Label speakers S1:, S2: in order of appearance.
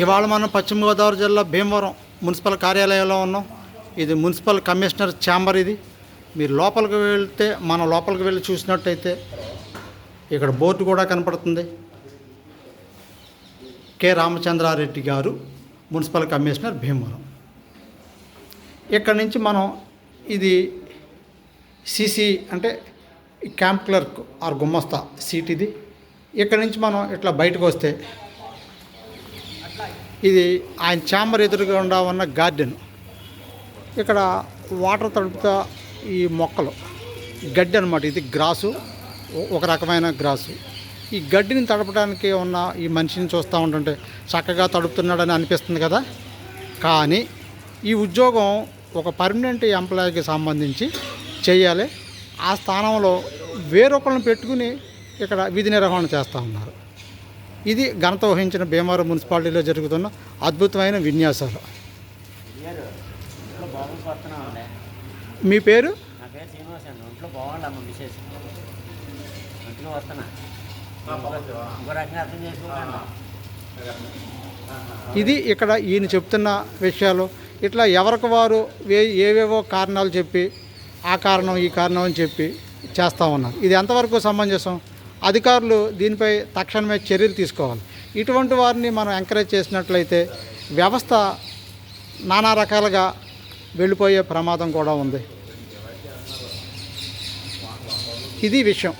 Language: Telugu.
S1: ఇవాళ మనం పశ్చిమ గోదావరి జిల్లా భీమవరం మున్సిపల్ కార్యాలయంలో ఉన్నాం. ఇది మున్సిపల్ కమిషనర్ ఛాంబర్. ఇది మీరు లోపలికి వెళ్తే, మనం లోపలికి వెళ్ళి చూసినట్టయితే ఇక్కడ బోర్డు కూడా కనపడుతుంది. కె రామచంద్రారెడ్డి గారు, మున్సిపల్ కమిషనర్ భీమవరం. ఇక్కడ నుంచి మనం ఇది సిసి అంటే క్యాంప్ క్లర్క్ ఆర్ గుమ్మస్తా సీట్ ఇది. ఇక్కడ నుంచి మనం ఇట్లా బయటకు వస్తే ఇది ఆయన ఛాంబర్ ఎదురుగా ఉన్న గార్డెన్. ఇక్కడ వాటర్ తడుపుతా ఈ మొక్కలు గడ్డి అనమాట. ఇది గ్రాసు, ఒక రకమైన గ్రాసు. ఈ గడ్డిని తడపడానికి ఉన్న ఈ మనిషిని చూస్తూ ఉంటుంటే చక్కగా తడుపుతున్నాడని అనిపిస్తుంది కదా. కానీ ఈ ఉద్యోగం ఒక పర్మనెంట్ ఎంప్లాయీకి సంబంధించి చేయాలి. ఆ స్థానంలో వేరొకరిని పెట్టుకుని ఇక్కడ విధి నిర్వహణ చేస్తూ ఉన్నారు. ఇది ఘనత వహించిన భీమవరం మున్సిపాలిటీలో జరుగుతున్న అద్భుతమైన విన్యాసాలు. మీ పేరు? ఇది ఇక్కడ ఈయన చెప్తున్న విషయాలు. ఇట్లా ఎవరికి వారు ఏవేవో కారణాలు చెప్పి ఆ కారణం ఈ కారణం అని చెప్పి చేస్తూ ఉన్నారు. ఇది ఎంతవరకు సమంజసం? అధికారులు దీనిపై తక్షణమే చర్యలు తీసుకోవాలి. ఇటువంటి వారిని మనం ఎంకరేజ్ చేసినట్లయితే వ్యవస్థ నానా రకాలుగా వెళ్ళిపోయే ప్రమాదం కూడా ఉంది. ఇది విషయం.